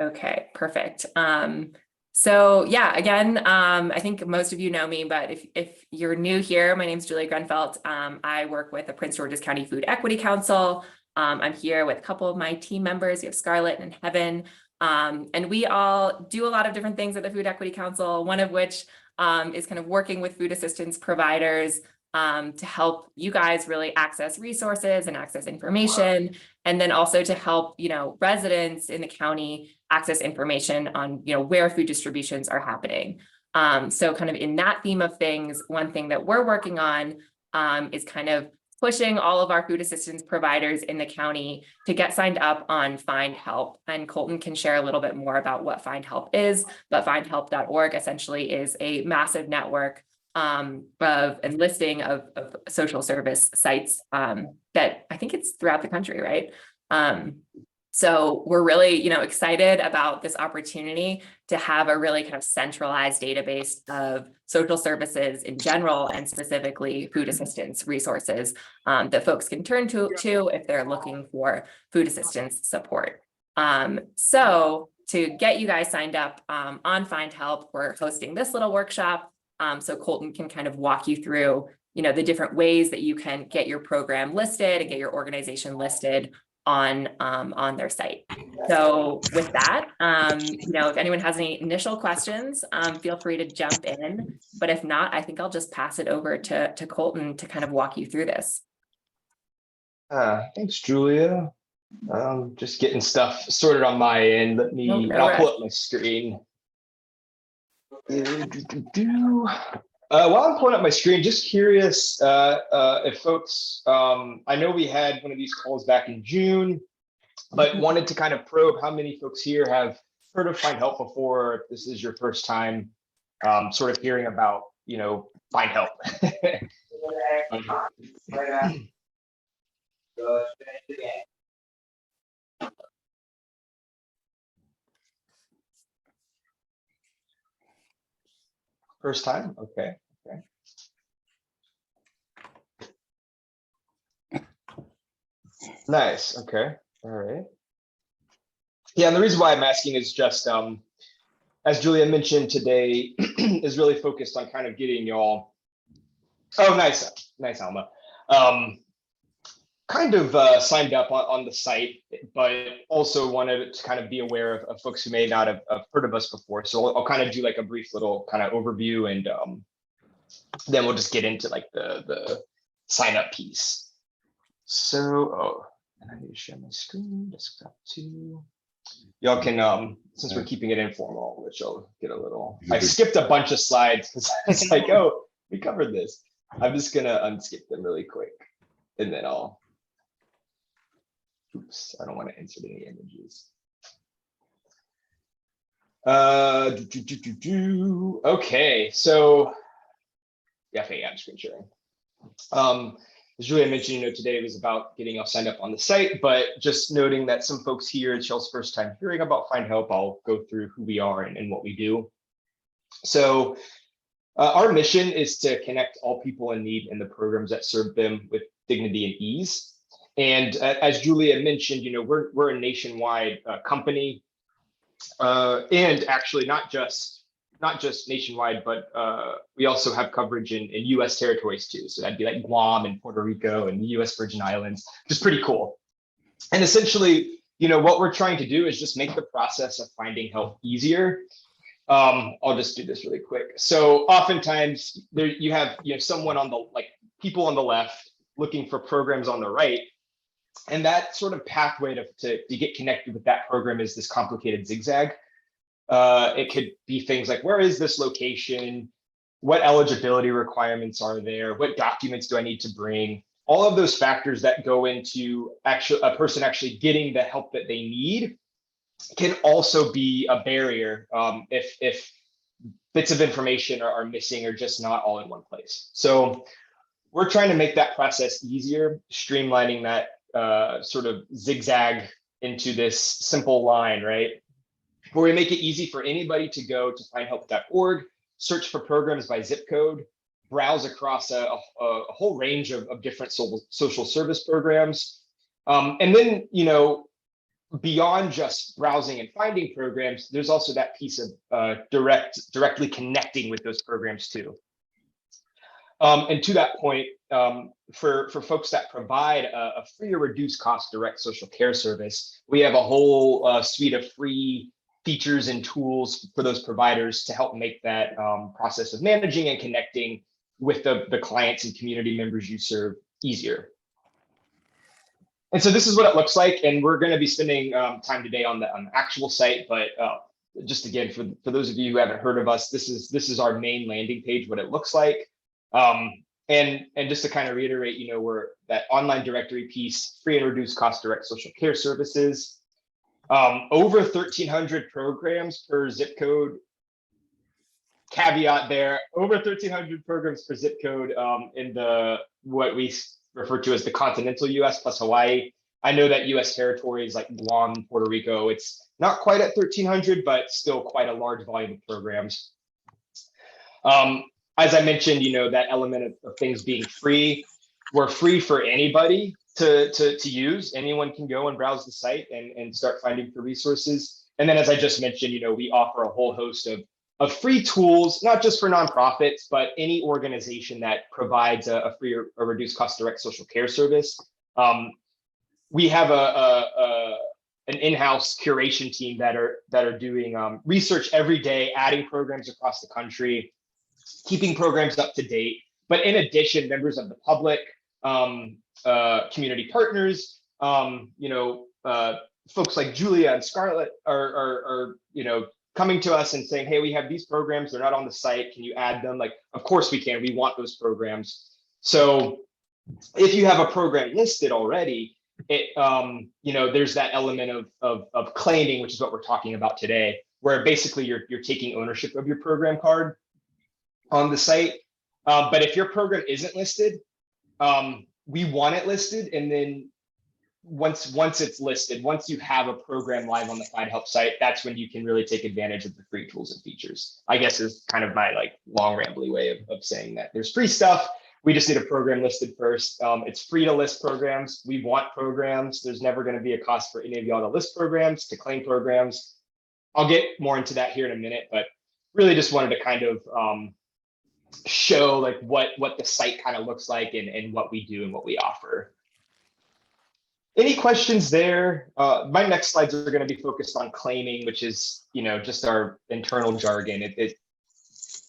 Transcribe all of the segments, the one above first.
Okay, perfect. So yeah, again, I think most of you know me, but if you're new here, my name is Julia Grenfelt. I work with the Prince George's County Food Equity Council. I'm here with a couple of my team members. You have Scarlett and Heaven. And we all do a lot of different things at the Food Equity Council, one of which is kind of working with food assistance providers to help you guys really access resources and access information, and then also to help, residents in the county access information on, where food distributions are happening. So kind of in that theme of things, one thing that we're working on is kind of pushing all of our food assistance providers in the county to get signed up on Findhelp. And Colton can share a little bit more about what Findhelp is, but findhelp.org essentially is a massive network of and listing of social service sites that I think it's throughout the country, right? So we're really, excited about this opportunity to have a really kind of centralized database of social services in general, and specifically food assistance resources that folks can turn to if they're looking for food assistance support. So to get you guys signed up on Findhelp, we're hosting this little workshop. So Colton can kind of walk you through, the different ways that you can get your program listed and get your organization listed on their site. So with that, if anyone has any initial questions, feel free to jump in. But if not, I think I'll just pass it over to Colton to kind of walk you through this. Thanks, Julia. Just getting stuff sorted on my end. I'll pull up my screen. While I'm pulling up my screen, just curious if folks, I know we had one of these calls back in June, but wanted to kind of probe how many folks here have heard of Findhelp before, if this is your first time sort of hearing about, Findhelp. First time? Okay. Nice. Okay. All right. Yeah, and the reason why I'm asking is just, as Julia mentioned today, is really focused on kind of getting y'all. Oh, nice, Alma. Kind of signed up on the site, but also wanted to kind of be aware of folks who may not have heard of us before. So I'll kind of do like a brief little kind of overview, and then we'll just get into like the sign up piece. So, and I need to share my screen, desktop too. Y'all can, since we're keeping it informal, which I'll get a little, I skipped a bunch of slides because it's like, oh, we covered this. I'm just gonna unskip them really quick, and then oops, I don't want to insert any images. Okay, so yeah, I'm screen sharing. As Julia mentioned, today was about getting y'all signed up on the site, but just noting that some folks here, it's y'all's first time hearing about Findhelp. I'll go through who we are and what we do. So our mission is to connect all people in need in the programs that serve them with dignity and ease. And as Julia mentioned, we're a nationwide company, and actually not just nationwide, but we also have coverage in U.S. territories too. So that'd be like Guam and Puerto Rico and the U.S. Virgin Islands, which is pretty cool. And essentially, what we're trying to do is just make the process of finding help easier. I'll just do this really quick. So oftentimes you have someone on the people on the left looking for programs on the right. And that sort of pathway to get connected with that program is this complicated zigzag. It could be things like, where is this location? What eligibility requirements are there? What documents do I need to bring? All of those factors that go into a person actually getting the help that they need can also be a barrier if bits of information are missing or just not all in one place. So we're trying to make that process easier, streamlining that sort of zigzag into this simple line, right? Where we make it easy for anybody to go to findhelp.org, search for programs by zip code, browse across a whole range of different social service programs. And then, beyond just browsing and finding programs, there's also that piece of directly connecting with those programs too. And to that point, for folks that provide a free or reduced cost direct social care service, we have a whole suite of free features and tools for those providers to help make that process of managing and connecting with the clients and community members you serve easier. And so this is what it looks like. And we're going to be spending time today on the actual site. But just again, for those of you who haven't heard of us, this is our main landing page, what it looks like. And just to kind of reiterate, we're that online directory piece, free and reduced cost direct social care services, over 1,300 programs per zip code. Caveat there, over 1,300 programs per zip code in what we refer to as the continental US plus Hawaii. I know that US territories like Guam, Puerto Rico, it's not quite at 1,300, but still quite a large volume of programs. As I mentioned, that element of things being free, we're free for anybody to use. Anyone can go and browse the site and start finding for resources. And then, as I just mentioned, we offer a whole host of free tools, not just for nonprofits, but any organization that provides a free or reduced cost direct social care service. We have an in-house curation team that are doing research every day, adding programs across the country, keeping programs up to date. But in addition, members of the public, community partners, folks like Julia and Scarlett are coming to us and saying, hey, we have these programs, they're not on the site, can you add them? Like, of course we can, we want those programs. So if you have a program listed already, there's that element of claiming, which is what we're talking about today, where basically you're taking ownership of your program card on the site. But if your program isn't listed, we want it listed. And then once it's listed, once you have a program live on the Findhelp site, that's when you can really take advantage of the free tools and features. I guess is kind of my long rambly way of saying that there's free stuff. We just need a program listed first. It's free to list programs. We want programs. There's never going to be a cost for any of y'all to list programs, to claim programs. I'll get more into that here in a minute, but really just wanted to kind of show what the site kind of looks like and what we do and what we offer. Any questions there? My next slides are going to be focused on claiming, which is just our internal jargon.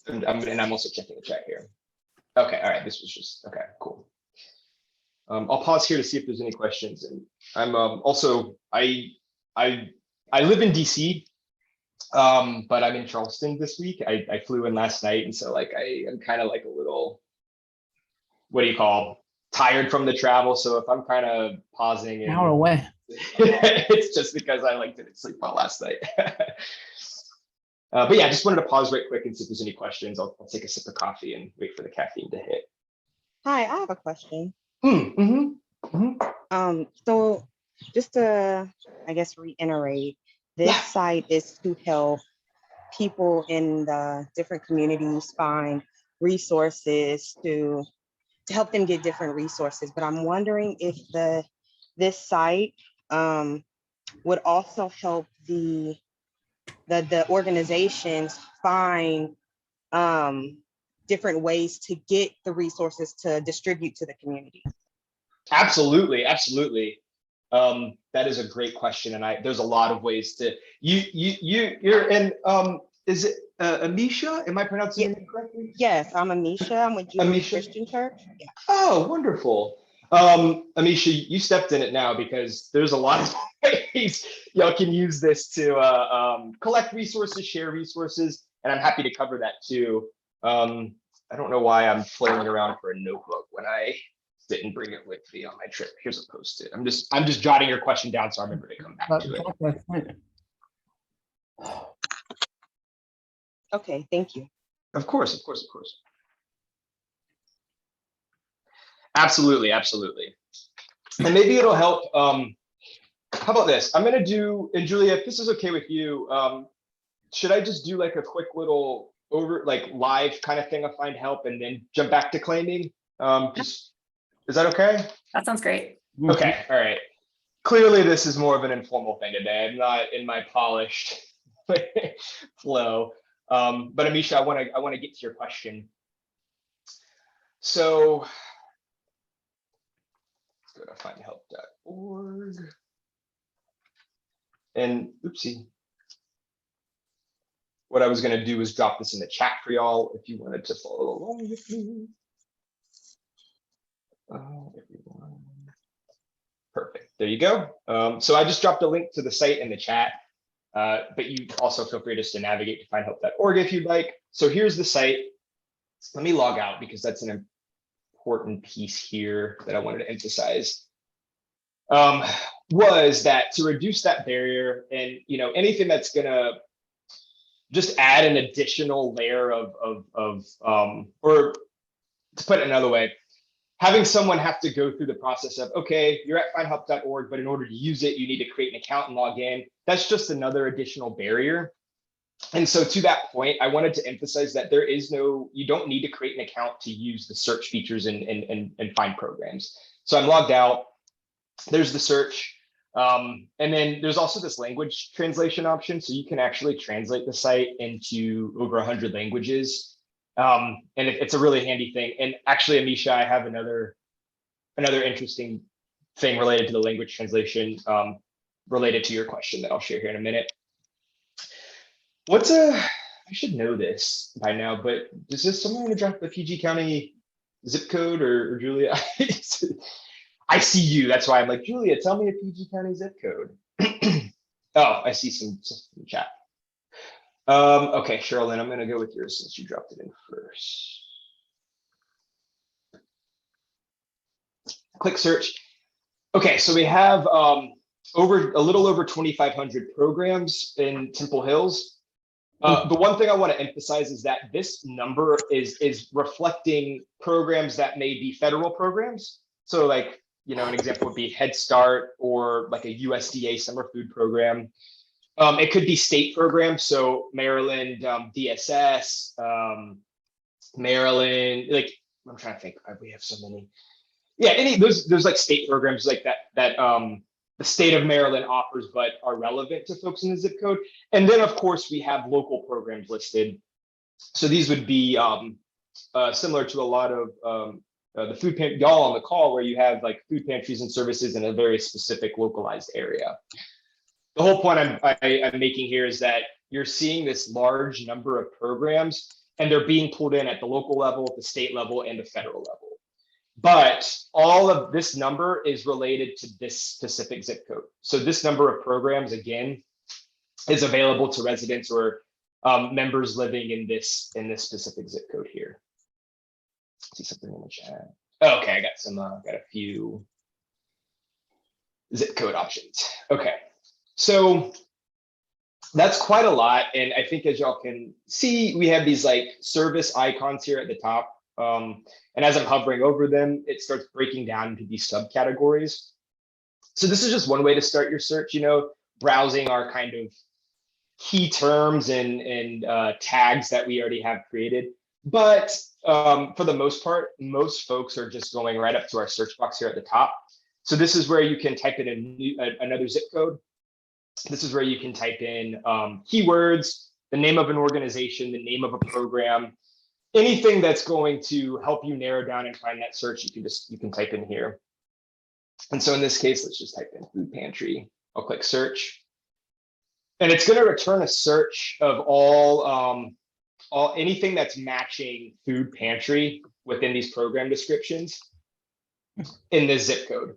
And I'm also checking the chat here. Okay, all right. This was just okay. Cool. I'll pause here to see if there's any questions. And I'm also I live in DC, but I'm in Charleston this week. I flew in last night, and so I'm kind of a little, what do you call, tired from the travel. So if I'm kind of pausing, An hour away, it's just because I didn't sleep well last night. But yeah, just wanted to pause right quick and see if there's any questions. I'll take a sip of coffee and wait for the caffeine to hit. Hi, I have a question. Mm-hmm. So just to, I guess, reiterate, this site is to help people in the different communities find resources to help them get different resources. But I'm wondering if this site would also help the organizations find different ways to get the resources to distribute to the community. Absolutely. That is a great question, and there's a lot of ways to you're in. Is it Amisha? Am I pronouncing it correctly? Yes, I'm Amisha. I'm with Jubilee Christian Church. Yeah. Oh, wonderful. Amisha, you stepped in it now because there's a lot of ways y'all can use this to collect resources, share resources, and I'm happy to cover that too. I don't know why I'm flailing around for a notebook when I didn't bring it with me on my trip. Here's a Post-it. I'm just jotting your question down so I remember to come back to it. Okay, thank you. Of course. Absolutely. And maybe it'll help. How about this? I'm gonna do, and Julia, if this is okay with you, should I just do a quick little live kind of thing of Findhelp and then jump back to claiming? Is that okay? That sounds great. Okay, all right. clearly this is more of an informal thing today. I'm not in my polished flow. But Amisha, I want to get to your question. So let's go to findhelp.org. And oopsie. What I was going to do is drop this in the chat for y'all if you wanted to follow along with me. Everyone. Perfect. There you go. So I just dropped a link to the site in the chat, but you also feel free just to navigate to findhelp.org if you'd like. So here's the site. Let me log out because that's an important piece here that I wanted to emphasize. Was that to reduce that barrier and anything that's gonna just add an additional layer or to put it another way, having someone have to go through the process of, okay, you're at findhelp.org, but in order to use it, you need to create an account and log in. That's just another additional barrier. And so to that point, I wanted to emphasize that you don't need to create an account to use the search features and find programs. So I'm logged out. There's the search. And then there's also this language translation option. So you can actually translate the site into over 100 languages. And it's a really handy thing. And actually, Amisha, I have another interesting thing related to the language translation related to your question that I'll share here in a minute. I should know this by now, but does someone want to drop the PG County zip code or Julia? I see you. That's why I'm like, Julia, tell me a PG County zip code. Oh, I see some in the chat. Okay, Sherilyn, I'm going to go with yours since you dropped it in first. Click search. Okay, so we have a little over 2,500 programs in Temple Hills. The one thing I want to emphasize is that this number is reflecting programs that may be federal programs. So like, an example would be Head Start or like a USDA summer food program. It could be state programs. So Maryland, DSS, Maryland, like I'm trying to think, we have so many. Yeah, there's like state programs like that the state of Maryland offers, but are relevant to folks in the zip code. And then of course we have local programs listed. So these would be similar to a lot of the food pantry, y'all on the call, where you have like food pantries and services in a very specific localized area. The whole point I'm making here is that you're seeing this large number of programs and they're being pulled in at the local level, the state level, and the federal level. But all of this number is related to this specific zip code. So this number of programs, again, is available to residents or members living in this specific zip code here. See something in the chat. Okay, I got a few zip code options. Okay, so that's quite a lot. And I think as y'all can see, we have these like service icons here at the top. And as I'm hovering over them, it starts breaking down into these subcategories. So this is just one way to start your search, browsing our kind of key terms and tags that we already have created. But for the most part, most folks are just going right up to our search box here at the top. So this is where you can type in another zip code. This is where you can type in keywords, the name of an organization, the name of a program, anything that's going to help you narrow down and find that search, you can type in here. And so in this case, let's just type in food pantry. I'll click search. And it's going to return a search of all anything that's matching food pantry within these program descriptions in this zip code.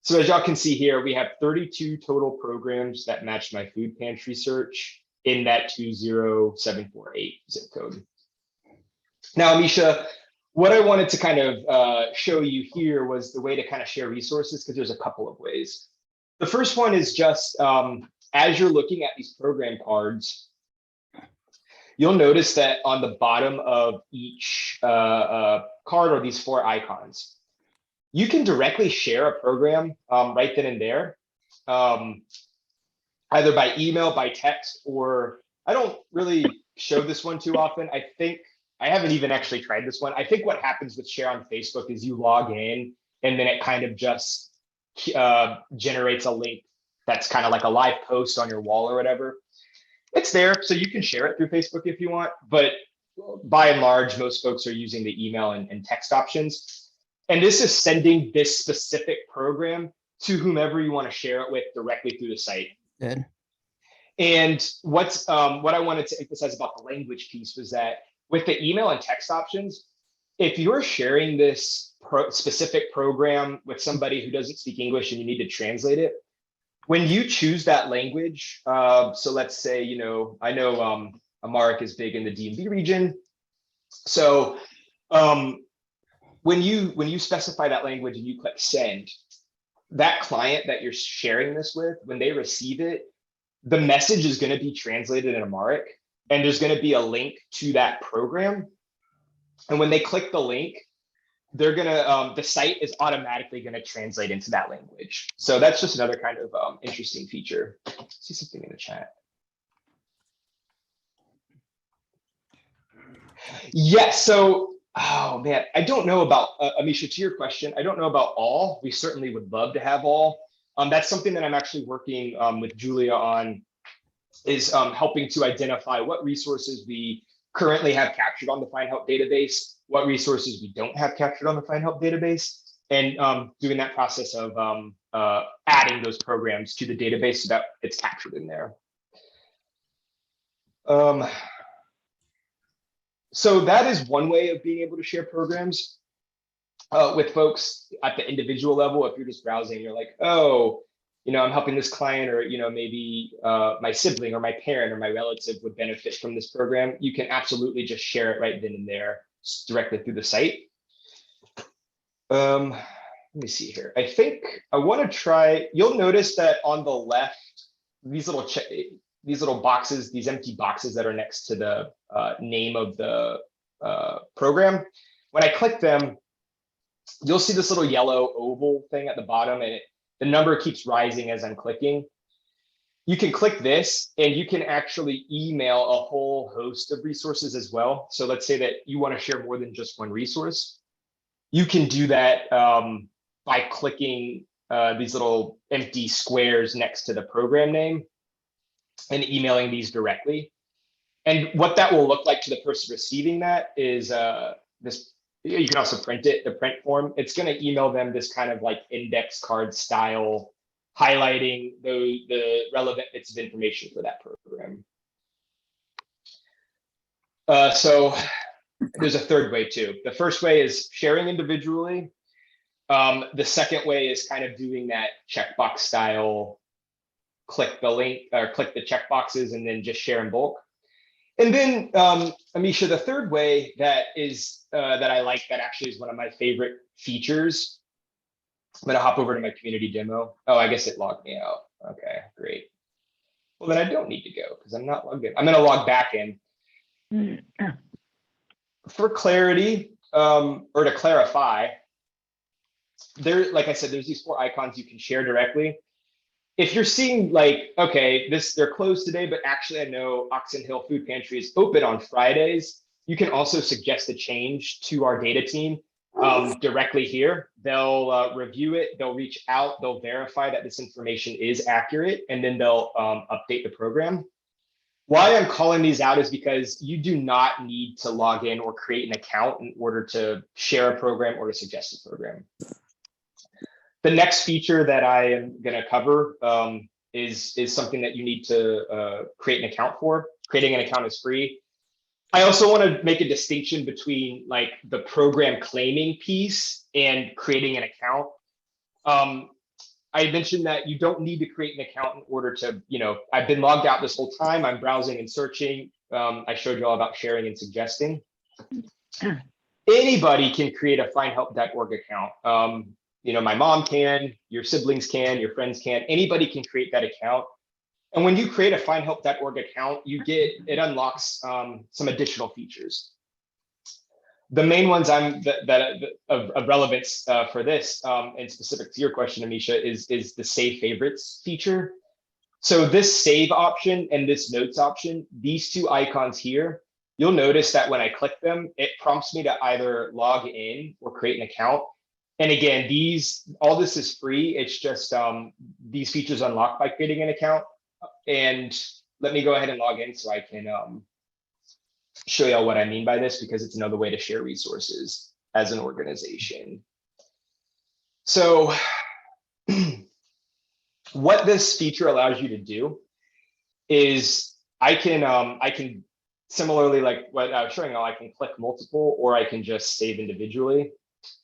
So as y'all can see here, we have 32 total programs that match my food pantry search in that 20748 zip code. Now, Amisha, what I wanted to kind of show you here was the way to kind of share resources, because there's a couple of ways. The first one is just as you're looking at these program cards, you'll notice that on the bottom of each card are these 4 icons. You can directly share a program right then and there, either by email, by text, or I don't really show this one too often. I haven't even actually tried this one. I think what happens with share on Facebook is you log in and then it kind of just generates a link that's kind of like a live post on your wall or whatever. It's there, so you can share it through Facebook if you want, but by and large, most folks are using the email and text options. And this is sending this specific program to whomever you want to share it with directly through the site. Good. And what I wanted to emphasize about the language piece was that with the email and text options, if you're sharing this specific program with somebody who doesn't speak English and you need to translate it, when you choose that language, so let's say, I know Amharic is big in the DMV region. So when you specify that language and you click send, that client that you're sharing this with, when they receive it, the message is going to be translated in Amharic, and there's going to be a link to that program. And when they click the link, they're gonna the site is automatically going to translate into that language. So that's just another kind of interesting feature. See something in the chat. Yes. So, oh man, I don't know about Amisha, to your question. I don't know about all. We certainly would love to have all. That's something that I'm actually working with Julia on, is helping to identify what resources we currently have captured on the Findhelp database, what resources we don't have captured on the Findhelp database, and doing that process of adding those programs to the database so that it's captured in there. So that is one way of being able to share programs with folks at the individual level. If you're just browsing, you're like, oh, I'm helping this client, or maybe my sibling or my parent or my relative would benefit from this program. You can absolutely just share it right then and there directly through the site. Let me see here. I think I want to try. You'll notice that on the left, these little boxes, these empty boxes that are next to the name of the program. When I click them, you'll see this little yellow oval thing at the bottom, and the number keeps rising as I'm clicking. You can click this and you can actually email a whole host of resources as well. So let's say that you want to share more than just one resource. You can do that by clicking these little empty squares next to the program name and emailing these directly. And what that will look like to the person receiving that is this. You can also print it, the print form. It's going to email them this kind of like index card style, highlighting the relevant bits of information for that program. So there's a third way too. The first way is sharing individually. The second way is kind of doing that checkbox style, click the link or click the checkboxes and then just share in bulk. And then, Amisha, the third way that I like, that actually is one of my favorite features. I'm going to hop over to my community demo. Oh, I guess it logged me out. Okay, great. Well, then I don't need to go because I'm not logged in. I'm going to log back in. For clarity, or to clarify, like I said, there's these 4 icons you can share directly. If you're seeing like, okay, they're closed today, but actually I know Oxon Hill Food Pantry is open on Fridays, you can also suggest a change to our data team directly here. They'll review it, they'll reach out, they'll verify that this information is accurate, and then they'll update the program. Why I'm calling these out is because you do not need to log in or create an account in order to share a program or to suggest a program. The next feature that I am going to cover is something that you need to create an account for. Creating an account is free. I also want to make a distinction between like the program claiming piece and creating an account. I mentioned that you don't need to create an account in order to, I've been logged out this whole time. I'm browsing and searching. I showed you all about sharing and suggesting. Anybody can create a findhelp.org account. My mom can, your siblings can, your friends can, anybody can create that account. And when you create a findhelp.org account, it unlocks some additional features. The main ones of relevance for this, and specific to your question, Amisha, is the save favorites feature. So this save option and this notes option, these 2 icons here, you'll notice that when I click them, it prompts me to either log in or create an account. And again, all this is free. It's just these features unlock by creating an account. And let me go ahead and log in so I can show y'all what I mean by this, because it's another way to share resources as an organization. So what this feature allows you to do is I can similarly, like what I was showing y'all, I can click multiple, or I can just save individually.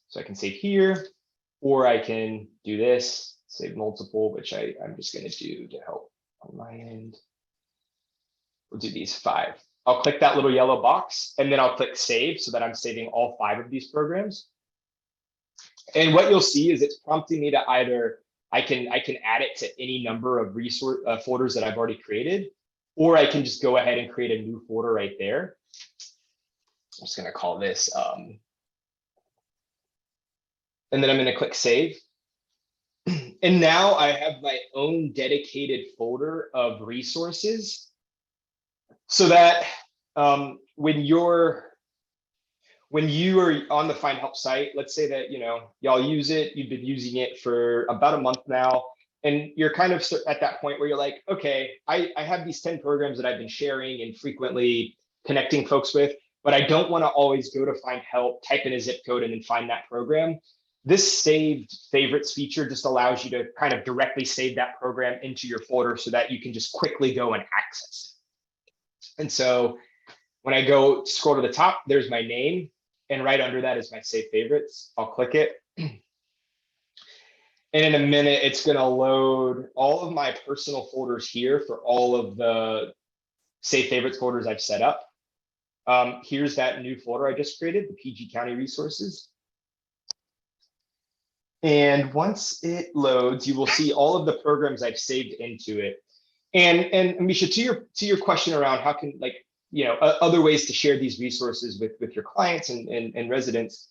So I can save here, or I can do this, save multiple, which I'm just going to do to help on my end. We'll do these 5. I'll click that little yellow box, and then I'll click save so that I'm saving all 5 of these programs. And what you'll see is it's prompting me to either, I can add it to any number of resource folders that I've already created, or I can just go ahead and create a new folder right there. I'm just going to call this, and then I'm going to click save. And now I have my own dedicated folder of resources, so that when you are on the Findhelp site, let's say that y'all use it, you've been using it for about a month now, and you're kind of at that point where you're like, okay, I have these 10 programs that I've been sharing and frequently connecting folks with, but I don't want to always go to Findhelp, type in a zip code, and then find that program. This saved favorites feature just allows you to kind of directly save that program into your folder so that you can just quickly go and access it. And so when I go scroll to the top, there's my name, and right under that is my save favorites. I'll click it. And in a minute, it's going to load all of my personal folders here for all of the save favorites folders I've set up. Here's that new folder I just created, the PG County resources. And once it loads, you will see all of the programs I've saved into it. And Misha, to your question around how can, like, other ways to share these resources with your clients and residents,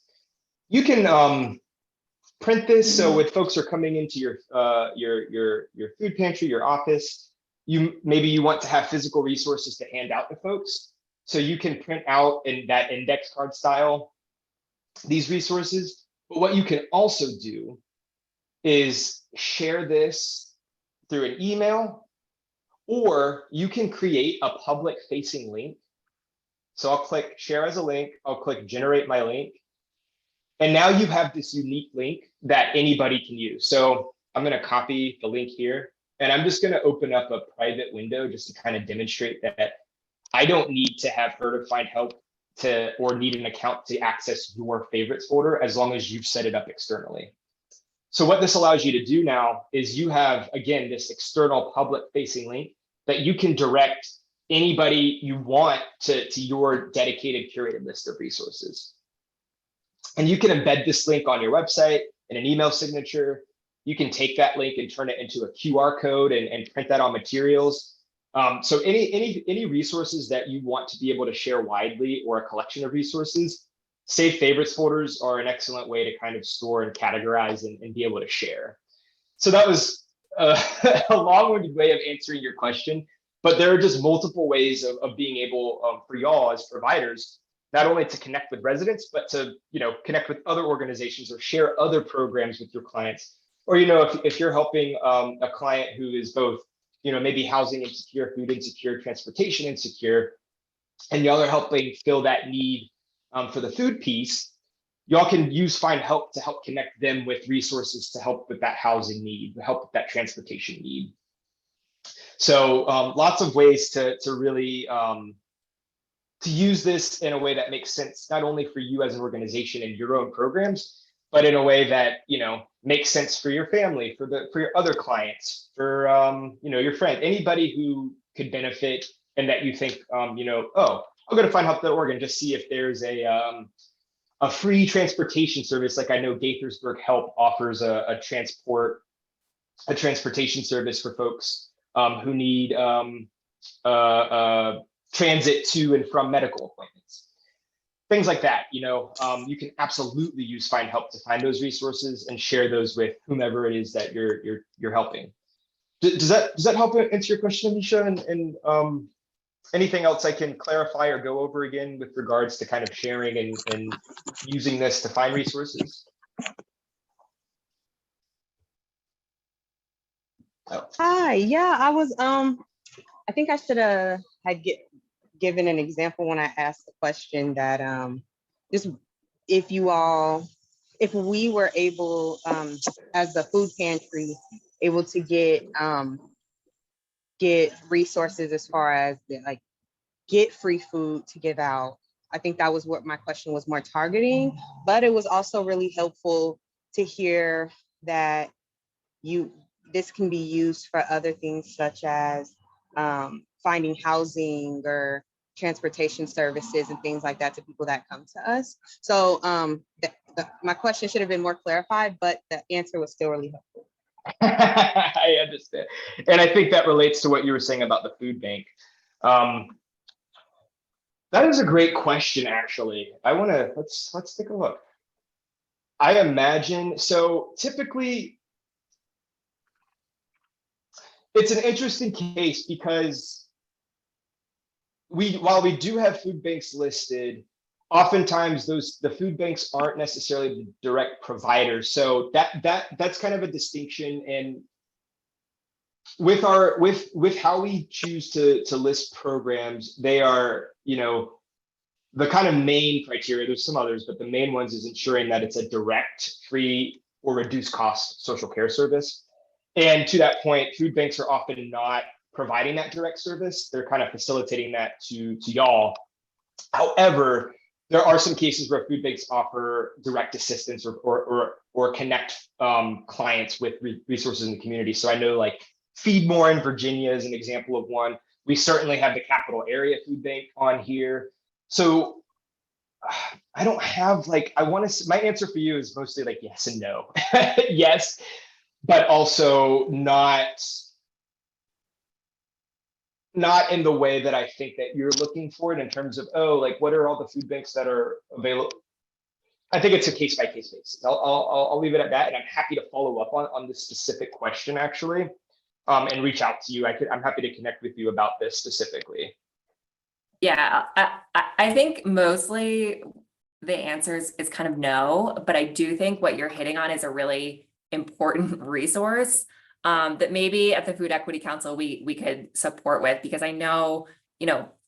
you can print this. So if folks are coming into your food pantry, your office, maybe you want to have physical resources to hand out to folks. So you can print out in that index card style these resources. But what you can also do is share this through an email, or you can create a public facing link. So I'll click share as a link. I'll click generate my link. And now you have this unique link that anybody can use. So I'm going to copy the link here, and I'm just going to open up a private window just to kind of demonstrate that I don't need to have heard of Findhelp or need an account to access your favorites folder, as long as you've set it up externally. So what this allows you to do now is you have, again, this external public facing link that you can direct anybody you want to your dedicated curated list of resources. And you can embed this link on your website in an email signature. You can take that link and turn it into a QR code and print that on materials. So any resources that you want to be able to share widely, or a collection of resources, save favorites folders are an excellent way to kind of store and categorize and be able to share. So that was a long-winded way of answering your question, but there are just multiple ways of being able for y'all as providers, not only to connect with residents, but to connect with other organizations or share other programs with your clients. Or if you're helping a client who is both maybe housing insecure, food insecure, transportation insecure, and y'all are helping fill that need for the food piece, y'all can use Findhelp to help connect them with resources to help with that housing need, help with that transportation need. So lots of ways to really to use this in a way that makes sense, not only for you as an organization and your own programs, but in a way that makes sense for your family, for your other clients, for your friend, anybody who could benefit, and that you think oh, I'll go to Findhelp.org and just see if there's a free transportation service. Like I know Gaithersburg Help offers a transportation service for folks who need transit to and from medical appointments. Things like that, you can absolutely use Findhelp to find those resources and share those with whomever it is that you're helping. Does that help answer your question, Anisha? And anything else I can clarify or go over again with regards to kind of sharing and using this to find resources? Oh. Hi, yeah, I was I think I should have given an example when I asked the question that just if you all if we were able as the food pantry able to get resources as far as like get free food to give out. I think that was what my question was more targeting, but it was also really helpful to hear that you this can be used for other things such as finding housing or transportation services and things like that to people that come to us. So my question should have been more clarified, but the answer was still really helpful. I understand. And I think that relates to what you were saying about the food bank. Um, that is a great question, actually. Let's take a look. I imagine, so typically it's an interesting case because while we do have food banks listed, oftentimes the food banks aren't necessarily the direct providers. So that's kind of a distinction. And with how we choose to list programs, they are, the kind of main criteria. There's some others, but the main ones is ensuring that it's a direct, free, or reduced cost social care service. And to that point, food banks are often not providing that direct service. They're kind of facilitating that to y'all. However, there are some cases where food banks offer direct assistance or connect clients with resources in the community. So I know like Feed More in Virginia is an example of one. We certainly have the Capital Area Food Bank on here. So I don't have like, my answer for you is mostly like yes and no. Yes, but also not in the way that I think that you're looking for it in terms of, oh, like what are all the food banks that are available? I think it's a case by case basis. I'll leave it at that. And I'm happy to follow up on this specific question actually, and reach out to you. I'm happy to connect with you about this specifically. Yeah, I think mostly the answer is kind of no, but I do think what you're hitting on is a really important resource that maybe at the Food Equity Council we could support with, because I know,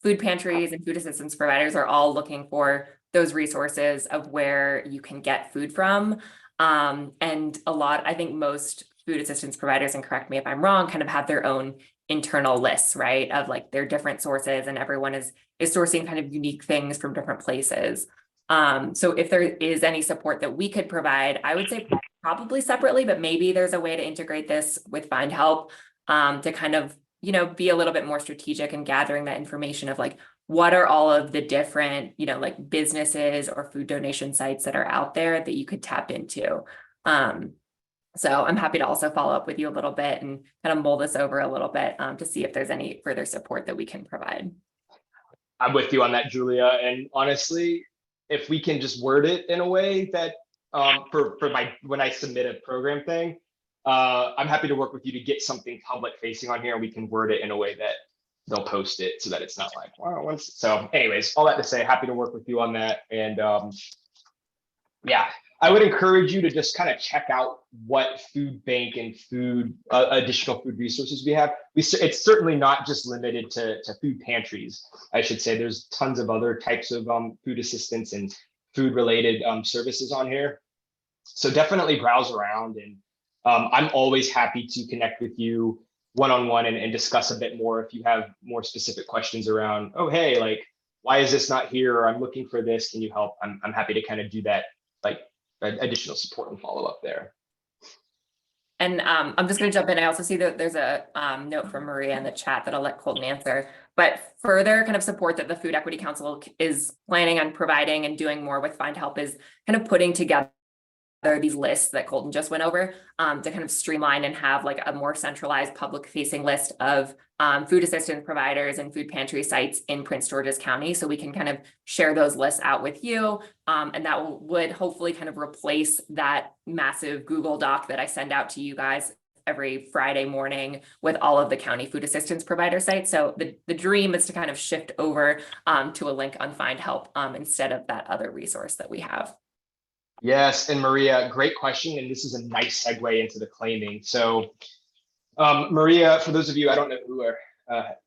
food pantries and food assistance providers are all looking for those resources of where you can get food from. And I think most food assistance providers, and correct me if I'm wrong, kind of have their own internal lists, right, of like their different sources, and everyone is sourcing kind of unique things from different places. So if there is any support that we could provide, I would say probably separately, but maybe there's a way to integrate this with Findhelp to kind of, be a little bit more strategic in gathering that information of like, what are all of the different, like businesses or food donation sites that are out there that you could tap into. So I'm happy to also follow up with you a little bit and kind of mull this over a little bit to see if there's any further support that we can provide. I'm with you on that, Julia. And honestly, if we can just word it in a way that when I submit a program thing, I'm happy to work with you to get something public facing on here, and we can word it in a way that they'll post it so that it's not like, wow. So anyways, all that to say, happy to work with you on that. And yeah, I would encourage you to just kind of check out what food bank and additional food resources we have. It's certainly not just limited to food pantries. I should say there's tons of other types of food assistance and food related services on here. So definitely browse around, and I'm always happy to connect with you one-on-one and discuss a bit more if you have more specific questions around, oh, hey, like, why is this not here? Or I'm looking for this, can you help? I'm happy to kind of do that, like additional support and follow up there. And I'm just going to jump in. I also see that there's a note from Maria in the chat that I'll let Colton answer. But further kind of support that the Food Equity Council is planning on providing and doing more with Findhelp is kind of putting together these lists that Colton just went over to kind of streamline and have like a more centralized public facing list of food assistance providers and food pantry sites in Prince George's County. So we can kind of share those lists out with you. And that would hopefully kind of replace that massive Google Doc that I send out to you guys every Friday morning with all of the county food assistance provider sites. So the dream is to kind of shift over to a link on Findhelp instead of that other resource that we have. Yes, and Maria, great question. And this is a nice segue into the claiming. So Maria, for those of you, I don't know who are,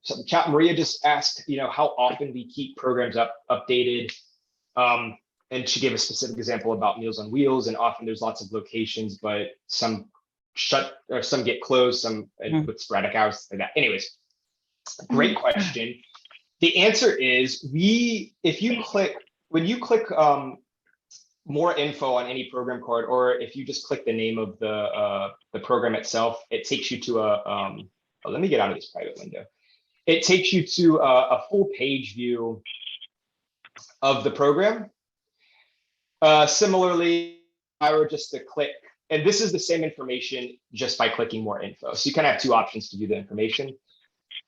so the chat, Maria just asked, how often we keep programs updated. And she gave a specific example about Meals on Wheels, and often there's lots of locations, but some shut or some get closed, some with sporadic hours like that. Anyways, great question. The answer is when you click more info on any program card, or if you just click the name of the program itself, it takes you to let me get out of this private window. It takes you to a full page view of the program. Similarly, if I were just to click, and this is the same information just by clicking more info. So you kind of have two options to view the information.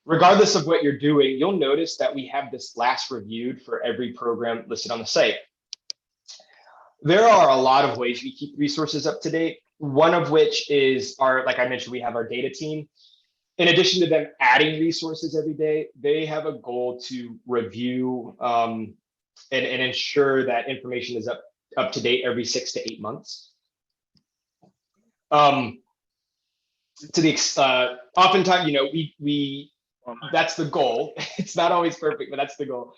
Regardless of what you're doing, you'll notice that we have this last reviewed for every program listed on the site. There are a lot of ways we keep resources up to date. One of which is like I mentioned, we have our data team. In addition to them adding resources every day, they have a goal to review and ensure that information is up to date every 6 to 8 months. To the oftentimes, that's the goal. It's not always perfect, but that's the goal.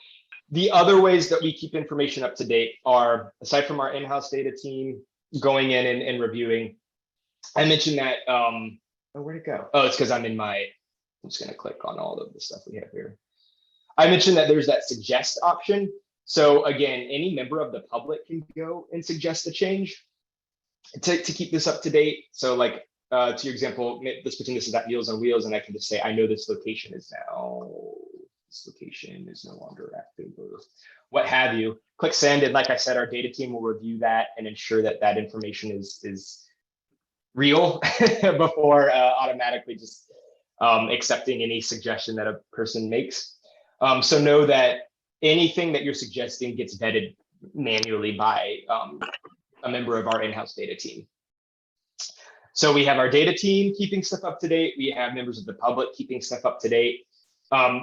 The other ways that we keep information up to date are, aside from our in-house data team going in and reviewing. I mentioned that, where'd it go? Oh, it's because I'm just gonna click on all of the stuff we have here. I mentioned that there's that suggest option. So again, any member of the public can go and suggest a change to keep this up to date. So like, to your example, let's pretend this is at Meals on Wheels, and I can just say, I know this location is no longer active, or what have you. Click send, and like I said, our data team will review that and ensure that that information is real before automatically just accepting any suggestion that a person makes. So know that anything that you're suggesting gets vetted manually by a member of our in-house data team. So we have our data team keeping stuff up to date. We have members of the public keeping stuff up to date,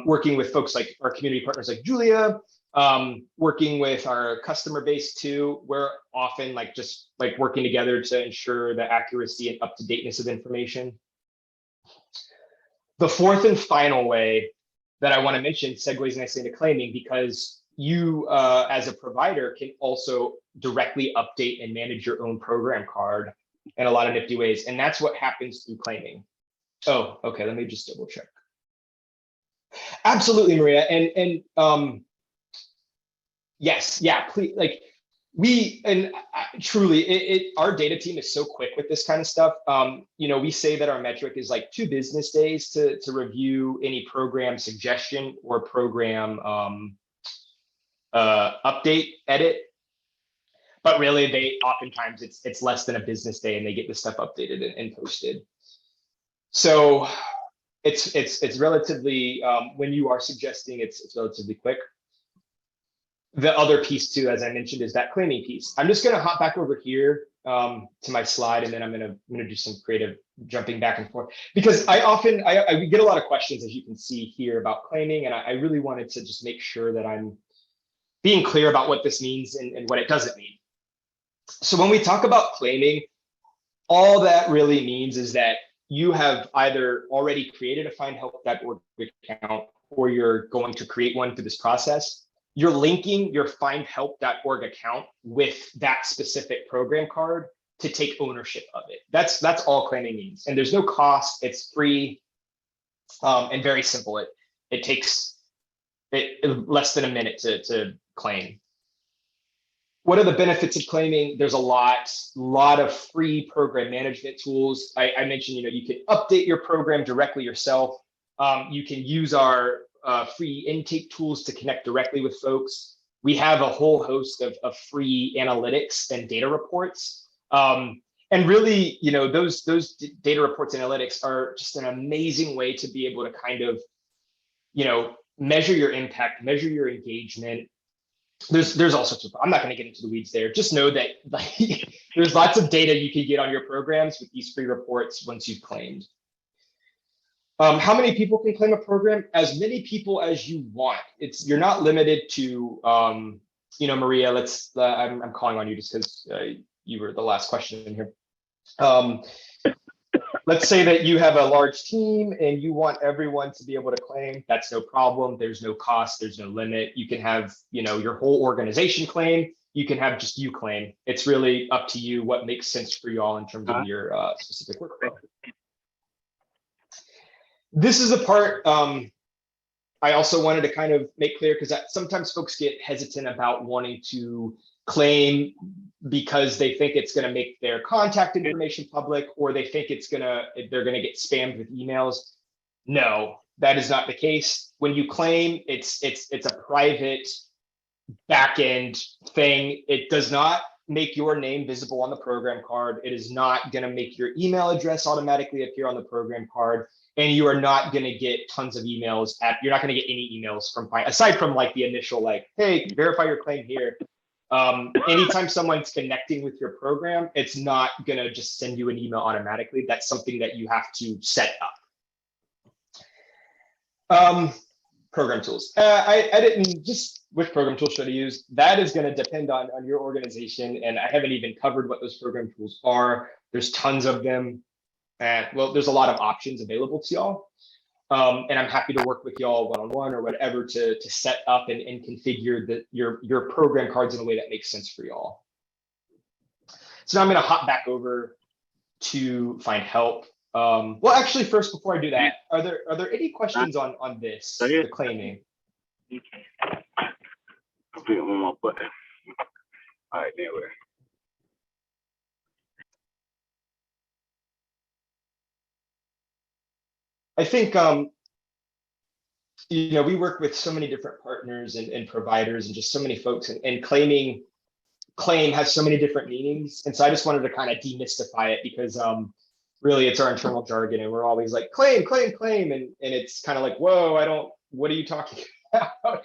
working with folks like our community partners like Julia, working with our customer base too. We're often just working together to ensure the accuracy and up-to-dateness of information. The fourth and final way that I want to mention segues nicely into claiming, because you as a provider can also directly update and manage your own program card in a lot of nifty ways. And that's what happens through claiming. Oh, okay, let me just double check. Absolutely, Maria. And yes, yeah, please, truly, our data team is so quick with this kind of stuff. We say that our metric is 2 business days to review any program suggestion or program update, edit. But really, oftentimes it's less than a business day, and they get this stuff updated and posted. So it's relatively, when you are suggesting, it's relatively quick. The other piece too, as I mentioned, is that claiming piece. I'm just going to hop back over here to my slide, and then I'm going to do some creative jumping back and forth, because we get a lot of questions, as you can see here, about claiming, and I really wanted to just make sure that I'm being clear about what this means and what it doesn't mean. So when we talk about claiming, all that really means is that you have either already created a Findhelp.org account, or you're going to create one through this process. You're linking your Findhelp.org account with that specific program card to take ownership of it. That's all claiming means. And there's no cost, it's free, and very simple. It takes less than a minute to claim. What are the benefits of claiming? There's a lot of free program management tools. I mentioned, you can update your program directly yourself. You can use our free intake tools to connect directly with folks. We have a whole host of free analytics and data reports. And really, those data reports and analytics are just an amazing way to be able to kind of, measure your impact, measure your engagement. There's all sorts of, I'm not going to get into the weeds there. Just know that there's lots of data you can get on your programs with these free reports once you've claimed. How many people can claim a program? As many people as you want. You're not limited to, Maria, I'm calling on you just because you were the last question in here. let's say that you have a large team and you want everyone to be able to claim. That's no problem. There's no cost. There's no limit. You can have, your whole organization claim. You can have just you claim. It's really up to you what makes sense for you all in terms of your specific workflow. This is a part I also wanted to kind of make clear, because sometimes folks get hesitant about wanting to claim because they think it's going to make their contact information public, or they think they're going to get spammed with emails. No, that is not the case. When you claim, it's a private backend thing. It does not make your name visible on the program card. It is not going to make your email address automatically appear on the program card. And you are not going to get tons of emails. You're not going to get any emails from aside from like the initial, like, hey, verify your claim here. Anytime someone's connecting with your program, it's not going to just send you an email automatically. That's something that you have to set up. Program tools. I didn't just which program tool should I use? That is going to depend on your organization. And I haven't even covered what those program tools are. There's tons of them. And well, there's a lot of options available to y'all. And I'm happy to work with y'all one-on-one or whatever to set up and configure your program cards in a way that makes sense for y'all. So now I'm going to hop back over to Findhelp. Well, actually, first, before I do that, are there any questions on this, the claiming? I'll put one more button. All right, there we go. I think, we work with so many different partners and providers and just so many folks, and claim has so many different meanings. And so I just wanted to kind of demystify it, because really it's our internal jargon and we're always like claim. And it's kind of like, whoa, what are you talking about?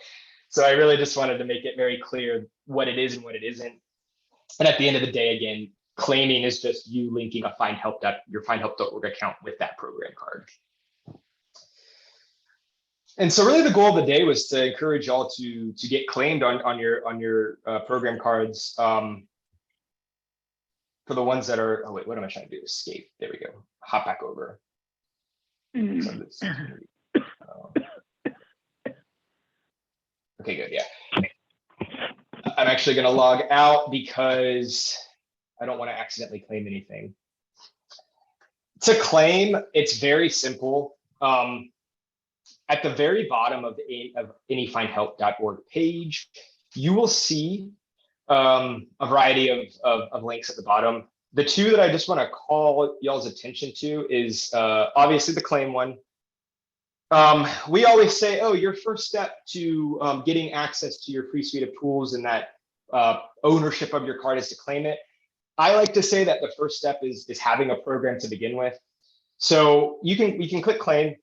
So I really just wanted to make it very clear what it is and what it isn't. And at the end of the day, again, claiming is just you linking a your Findhelp.org account with that program card. And so really the goal of the day was to encourage y'all to get claimed on your program cards. For the ones that are, oh wait, what am I trying to do? Escape. There we go. Hop back over. Okay, good. Yeah. I'm actually going to log out because I don't want to accidentally claim anything. To claim, it's very simple. At the very bottom of any Findhelp.org page, you will see a variety of links at the bottom. The two that I just want to call y'all's attention to is obviously the claim one. We always say, oh, your first step to getting access to your free suite of tools and that ownership of your card is to claim it. I like to say that the first step is having a program to begin with. So we can click claim.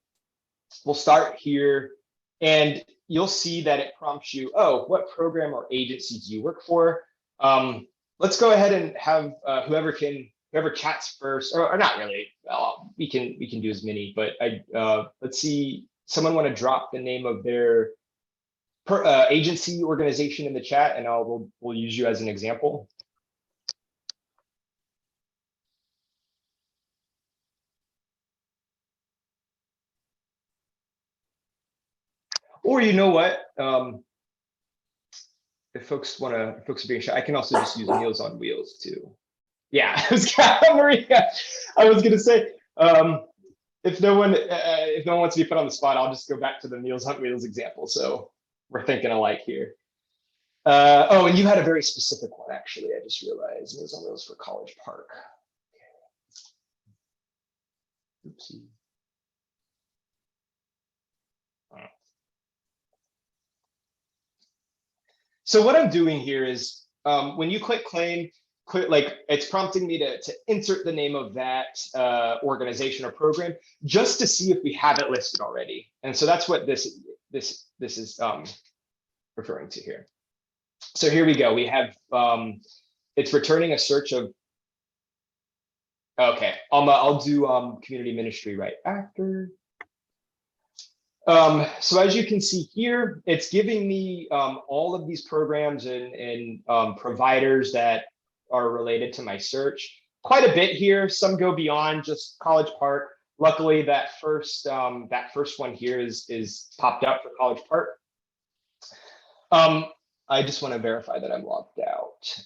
We'll start here, and you'll see that it prompts you, oh, what program or agency do you work for? Let's go ahead and have whoever chats first, or not really. We can do as many, but let's see. Someone want to drop the name of their agency organization in the chat, and we'll use you as an example. Or you know what? If folks are being shy, I can also just use Meals on Wheels too. Yeah, Maria. I was gonna say, if no one wants to be put on the spot, I'll just go back to the Meals on Wheels example. So we're thinking alike here. Oh, and you had a very specific one actually. I just realized Meals on Wheels for College Park. Oopsie. So what I'm doing here is when you click claim, it's prompting me to insert the name of that organization or program just to see if we have it listed already. And so that's what this is referring to here. So here we go. We have it's returning a search of. Okay, I'll do community ministry right after. So as you can see here, it's giving me all of these programs and providers that are related to my search. quite a bit here. Some go beyond just College Park. Luckily, that first one here is popped up for College Park. I just want to verify that I'm logged out.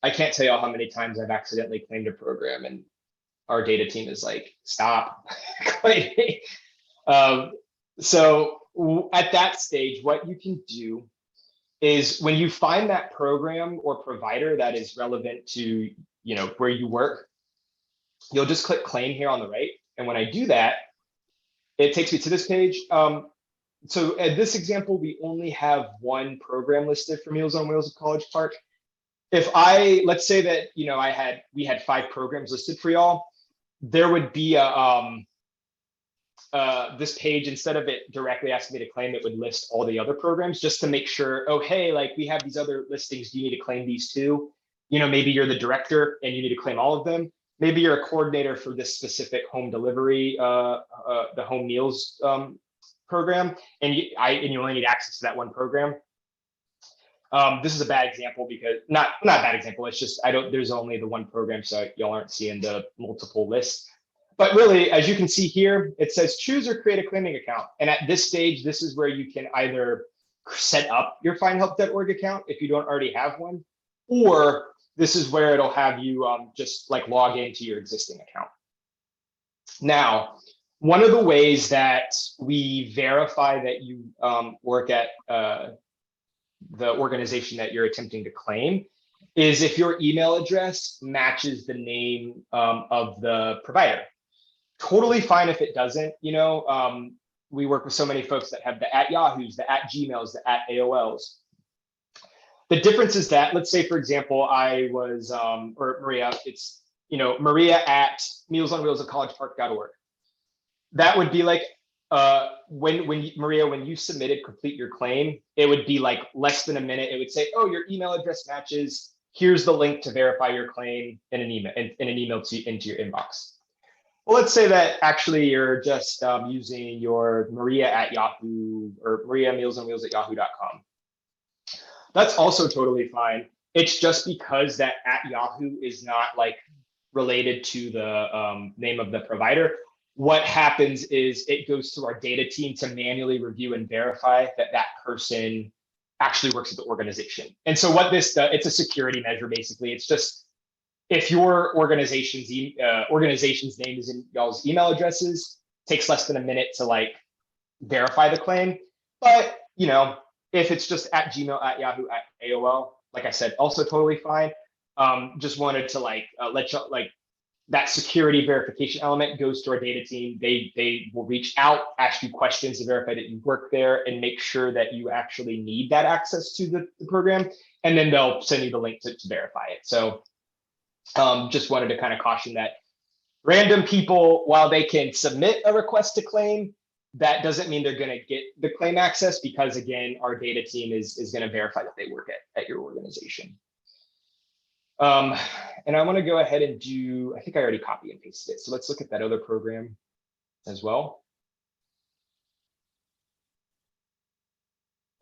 I can't tell y'all how many times I've accidentally claimed a program and our data team is like, stop claiming. So at that stage, what you can do is when you find that program or provider that is relevant to where you work, you'll just click claim here on the right. And when I do that, it takes me to this page. So at this example, we only have one program listed for Meals on Wheels at College Park. If let's say that we had 5 programs listed for y'all, there would be a this page, instead of it directly asking me to claim, it would list all the other programs just to make sure, oh, hey, like we have these other listings. Do you need to claim these too? Maybe you're the director and you need to claim all of them. Maybe you're a coordinator for this specific home delivery, the home meals program, and you only need access to that one program. This is a bad example because not a bad example. It's just there's only the one program, so y'all aren't seeing the multiple lists. But really, as you can see here, it says choose or create a claiming account. And at this stage, this is where you can either set up your findhelp.org account if you don't already have one, or this is where it'll have you just like log into your existing account. Now, one of the ways that we verify that you work at the organization that you're attempting to claim is if your email address matches the name of the provider. Totally fine if it doesn't. We work with so many folks that have the @Yahoos, the @Gmails, the @AOLs. The difference is that, let's say, for example, I was, or Maria, it's, Maria at mealsonwheels@collegepark.org. That would be like, when you submitted complete your claim, it would be like less than a minute. It would say, oh, your email address matches. Here's the link to verify your claim in an email, into your inbox. Well, let's say that actually you're just using your Maria at Yahoo or Maria mealsonwheels@yahoo.com. That's also totally fine. It's just because that @Yahoo is not like related to the name of the provider. What happens is it goes to our data team to manually review and verify that that person actually works at the organization. And so what this does, it's a security measure, basically. It's just, if your organization's name is in y'all's email addresses, takes less than a minute to like verify the claim. But if it's just @Gmail, @Yahoo, @AOL, like I said, also totally fine. Just wanted to let you that security verification element goes to our data team. They will reach out, ask you questions to verify that you work there, and make sure that you actually need that access to the program. And then they'll send you the link to verify it. So just wanted to kind of caution that random people, while they can submit a request to claim, that doesn't mean they're going to get the claim access, because again, our data team is going to verify that they work at your organization. And I want to go ahead and I think I already copy and pasted it. So let's look at that other program as well.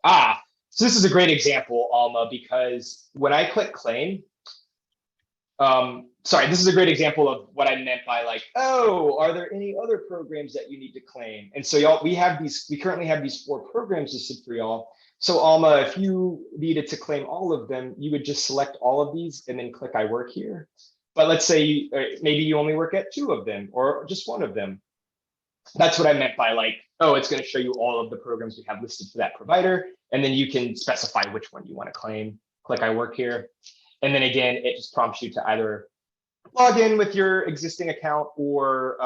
So this is a great example, Alma, because when I click claim, this is a great example of what I meant by like, oh, are there any other programs that you need to claim? And so y'all, we currently have these 4 programs listed for y'all. So Alma, if you needed to claim all of them, you would just select all of these and then click I work here. But let's say maybe you only work at 2 of them or just 1 of them. That's what I meant by like, oh, it's going to show you all of the programs we have listed for that provider. And then you can specify which one you want to claim. Click I work here. And then again, it just prompts you to either log in with your existing account or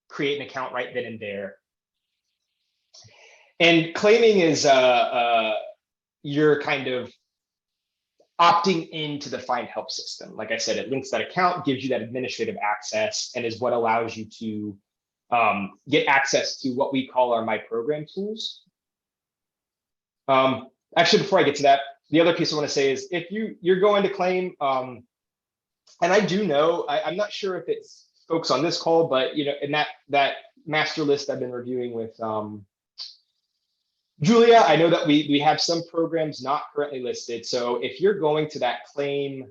create an account right then and there. And claiming is you're kind of opting into the Findhelp system. Like I said, it links that account, gives you that administrative access, and is what allows you to get access to what we call our My Program tools. Actually, before I get to that, the other piece I want to say is if you're going to claim, and I do know, I'm not sure if it's folks on this call, but in that master list I've been reviewing with Julia, I know that we have some programs not currently listed. So if you're going to that claim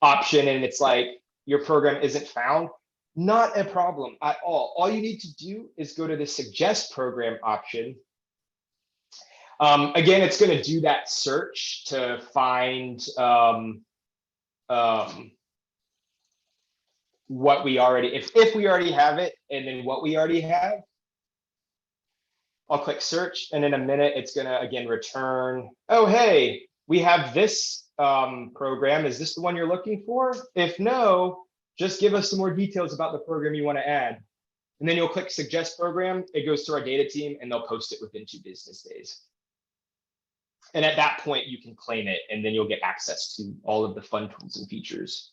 option and it's like, your program isn't found, not a problem at all. All you need to do is go to the suggest program option. Again, it's going to do that search to find what we already, if we already have it, and then what we already have. I'll click search, and in a minute, it's going to again return, oh, hey, we have this program. Is this the one you're looking for? If no, just give us some more details about the program you want to add. And then you'll click suggest program. It goes to our data team, and they'll post it within 2 business days. And at that point, you can claim it, and then you'll get access to all of the fun tools and features.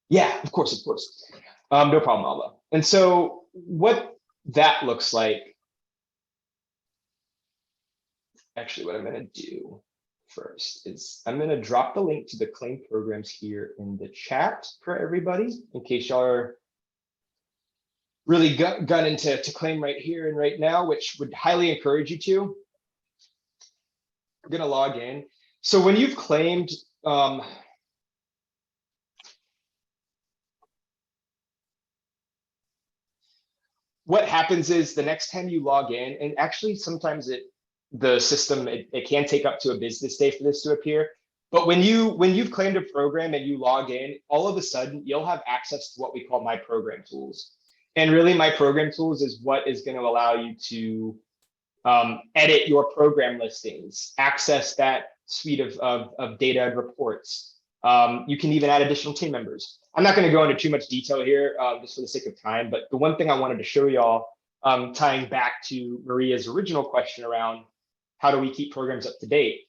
Yeah, of course, of course. No problem, Alba. And so what that looks like, actually, what I'm going to do first is I'm going to drop the link to the claim programs here in the chat for everybody, in case y'all are really gunning to claim right here and right now, which would highly encourage you to. I'm going to log in. So when you've claimed, what happens is the next time you log in, and actually sometimes the system, it can take up to a business day for this to appear. But when you've claimed a program and you log in, all of a sudden you'll have access to what we call My Program Tools. And really, My Program Tools is what is going to allow you to edit your program listings, access that suite of data and reports. You can even add additional team members. I'm not going to go into too much detail here, just for the sake of time, but the one thing I wanted to show y'all, tying back to Maria's original question around how do we keep programs up to date?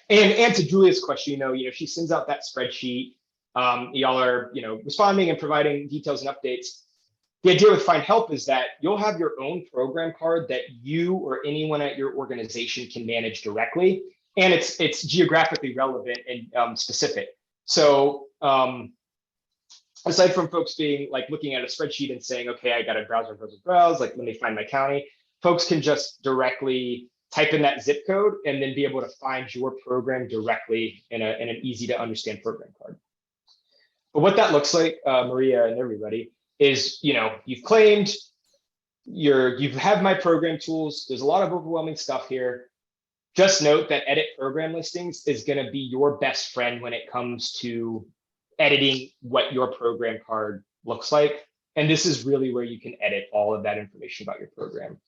And to Julia's question, she sends out that spreadsheet. Y'all are, responding and providing details and updates. The idea with Findhelp is that you'll have your own program card that you or anyone at your organization can manage directly, and it's geographically relevant and specific. So aside from folks being like looking at a spreadsheet and saying, okay, I got to browse, like let me find my county, folks can just directly type in that zip code and then be able to find your program directly in an easy to understand program card. But what that looks like, Maria and everybody, is you've claimed, you have My Program Tools. There's a lot of overwhelming stuff here. Just note that edit program listings is going to be your best friend when it comes to editing what your program card looks like. And this is really where you can edit all of that information about your program.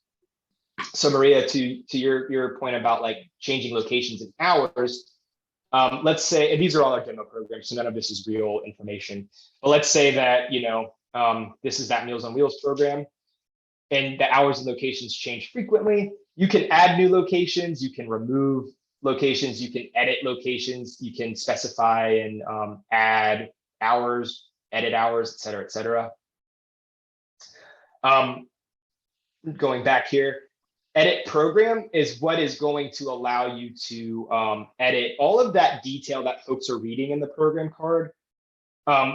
So Maria, to your point about like changing locations and hours, let's say, and these are all our demo programs, so none of this is real information. But let's say that, this is that Meals on Wheels program, and the hours and locations change frequently. You can add new locations, you can remove locations, you can edit locations, you can specify and add hours, edit hours, et cetera, et cetera. Going back here, edit program is what is going to allow you to edit all of that detail that folks are reading in the program card.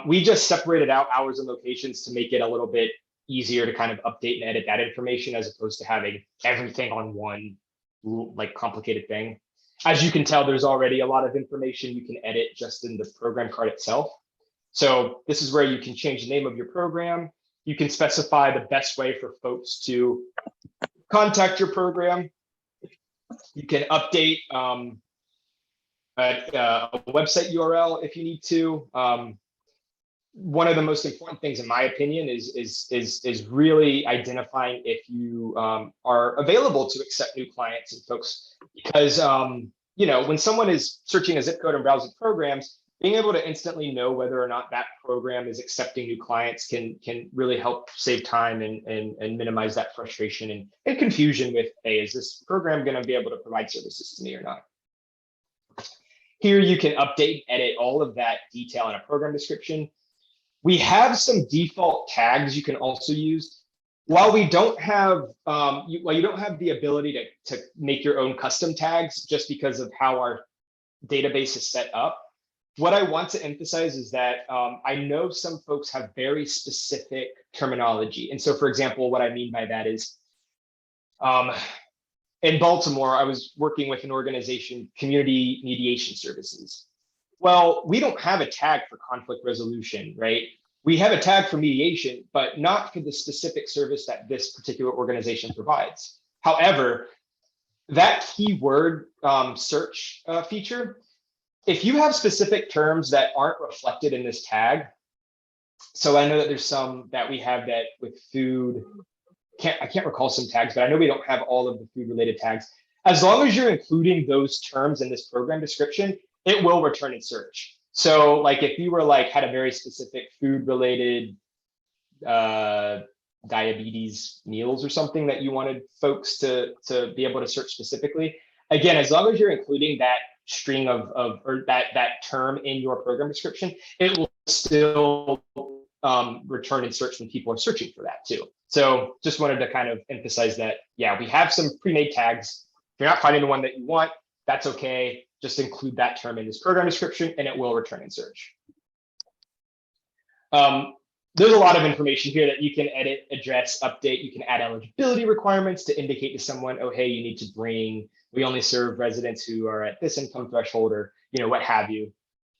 We just separated out hours and locations to make it a little bit easier to kind of update and edit that information, as opposed to having everything on one like complicated thing. As you can tell, there's already a lot of information you can edit just in the program card itself. So this is where you can change the name of your program. You can specify the best way for folks to contact your program. You can update a website URL if you need to. One of the most important things, in my opinion, is really identifying if you are available to accept new clients and folks, because when someone is searching a zip code and browsing programs, being able to instantly know whether or not that program is accepting new clients can really help save time and minimize that frustration and confusion with, hey, is this program going to be able to provide services to me or not? Here you can update and edit all of that detail in a program description. We have some default tags you can also use. While we don't have, you don't have the ability to make your own custom tags just because of how our database is set up, what I want to emphasize is that I know some folks have very specific terminology. And so, for example, what I mean by that is, in Baltimore, I was working with an organization, Community Mediation Services. well, we don't have a tag for conflict resolution, right? We have a tag for mediation, but not for the specific service that this particular organization provides. However, that keyword search feature, if you have specific terms that aren't reflected in this tag, so I know that there's some that we have that with food, I can't recall some tags, but I know we don't have all of the food related tags. As long as you're including those terms in this program description, it will return in search. So like if you were like had a very specific food related diabetes meals or something that you wanted folks to be able to search specifically, again, as long as you're including that string of or that term in your program description, it will still return and search when people are searching for that too. So just wanted to kind of emphasize that, yeah, we have some pre-made tags. If you're not finding the one that you want, that's okay. Just include that term in this program description and it will return in search. There's a lot of information here that you can edit, address, update. You can add eligibility requirements to indicate to someone, oh, hey, you need to bring, we only serve residents who are at this income threshold or, you know, what have you.